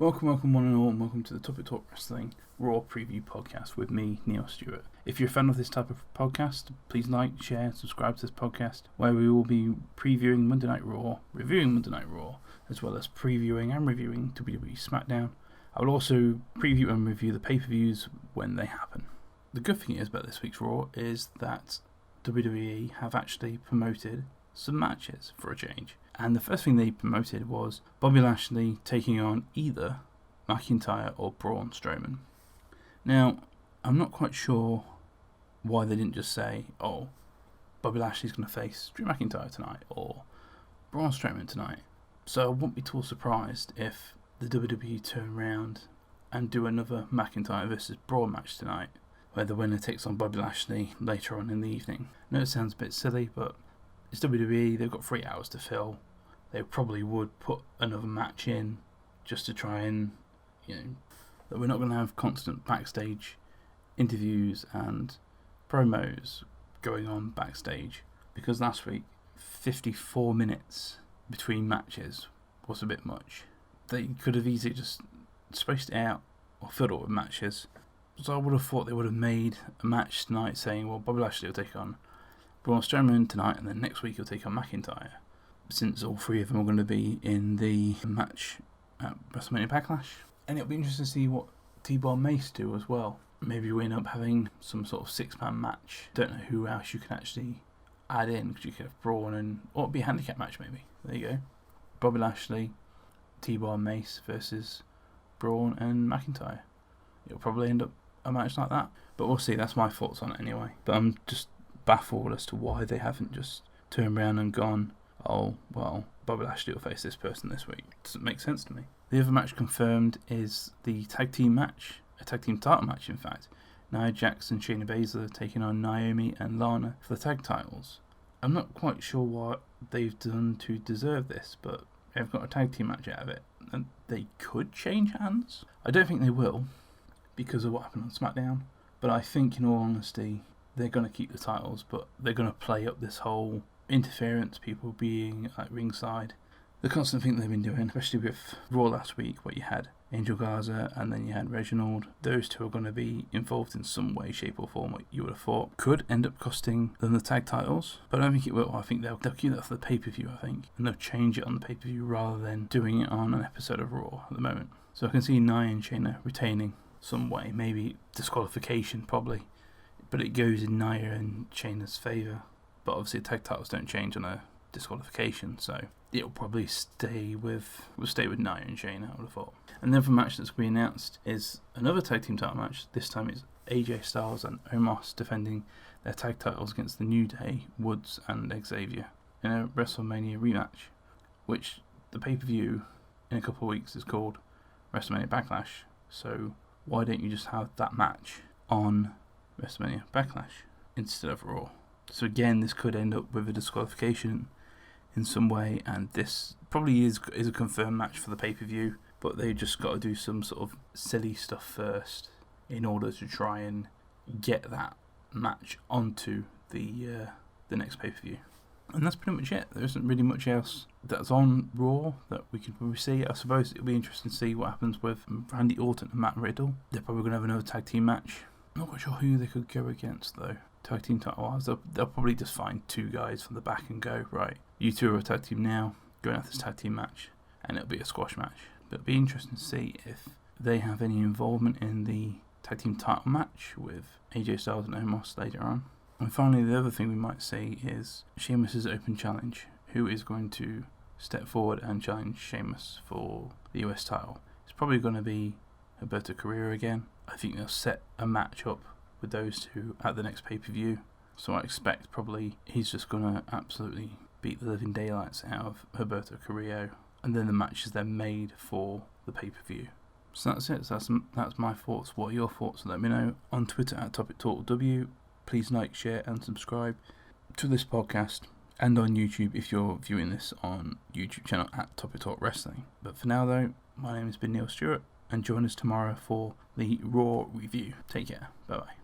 Welcome one and all, and welcome to the Topic Talk Wrestling Raw Preview Podcast with me, Neil Stewart. If you're a fan of this type of podcast, please like, share, subscribe to this podcast, where we will be previewing Monday Night Raw, reviewing Monday Night Raw, as well as previewing and reviewing WWE SmackDown. I will also preview and review the pay-per-views when they happen. The good thing is about this week's Raw is that WWE have actually promoted some matches for a change. And the first thing they promoted was Bobby Lashley taking on either McIntyre or Braun Strowman. Now, I'm not quite sure why they didn't just say, oh, Bobby Lashley's going to face Drew McIntyre tonight or Braun Strowman tonight. So I wouldn't be at all surprised if the WWE turn around and do another McIntyre versus Braun match tonight, where the winner takes on Bobby Lashley later on in the evening. I know it sounds a bit silly, but it's WWE, they've got 3 hours to fill. They probably would put another match in just to try and, that we're not going to have constant backstage interviews and promos going on backstage. Because last week, 54 minutes between matches was a bit much. They could have easily just spaced it out or filled it with matches. So I would have thought they would have made a match tonight saying, well, Bobby Lashley will take on Braun Strowman tonight, and then next week he'll take on McIntyre, since all 3 of them are going to be in the match at WrestleMania Backlash. And it'll be interesting to see what T-Bar Mace do as well. Maybe we end up having some sort of 6-man match. Don't know who else you can actually add in, because you could have Braun or it'd be a handicap match maybe. There you go. Bobby Lashley, T-Bar Mace versus Braun and McIntyre. It'll probably end up a match like that. But we'll see, that's my thoughts on it anyway. But I'm just baffled as to why they haven't just turned around and gone, oh, well, Bobby Lashley will face this person this week. Doesn't make sense to me. The other match confirmed is the tag team match, a tag team title match in fact. Nia Jax and Shayna Baszler taking on Naomi and Lana for the tag titles. I'm not quite sure what they've done to deserve this, but they've got a tag team match out of it. And they could change hands. I don't think they will, because of what happened on SmackDown. But I think, in all honesty, they're going to keep the titles, but they're going to play up this whole interference, people being at ringside. The constant thing they've been doing, especially with Raw last week, where you had Angel Garza and then you had Reginald. Those two are going to be involved in some way, shape or form, what you would have thought could end up costing them the tag titles. But I don't think it will. I think they'll keep that for the pay-per-view, I think. And they'll change it on the pay-per-view rather than doing it on an episode of Raw at the moment. So I can see Nia and Shayna retaining some way. Maybe disqualification, probably. But it goes in Nia and Shayna's favour. But obviously tag titles don't change on a disqualification, so it'll probably stay with Nia and Shayna, I would have thought. And the other match that's been announced is another tag team title match. This time it's AJ Styles and Omos defending their tag titles against the New Day, Woods and Xavier, in a WrestleMania rematch, which the pay-per-view in a couple of weeks is called WrestleMania Backlash. So why don't you just have that match on WrestleMania Backlash instead of Raw? So again, this could end up with a disqualification in some way, and this probably is a confirmed match for the pay-per-view, but they just got to do some sort of silly stuff first in order to try and get that match onto the next pay-per-view. And that's pretty much it. There isn't really much else that's on Raw that we could probably see. I suppose it'll be interesting to see what happens with Randy Orton and Matt Riddle. They're probably going to have another tag team match. I'm not quite sure who they could go against though. Tag team title wise, they'll probably just find 2 guys from the back and go, right, you 2 are a tag team now, going after this tag team match, and it'll be a squash match. But it'll be interesting to see if they have any involvement in the tag team title match with AJ Styles and Omos later on. And finally, the other thing we might see is Sheamus' open challenge. Who is going to step forward and challenge Sheamus for the US title? It's probably going to be Alberto Carrillo again. I think they'll set a match up with those 2 at the next pay-per-view. So I expect probably he's just going to absolutely beat the living daylights out of Alberto Carrillo. And then the match is then made for the pay-per-view. So that's it. So that's my thoughts. What are your thoughts? Let me know on Twitter at TopicTalkW. Please like, share and subscribe to this podcast, and on YouTube if you're viewing this on YouTube channel at Topic Talk Wrestling. But for now though, my name has been Neil Stewart, and join us tomorrow for the Raw review. Take care. Bye bye.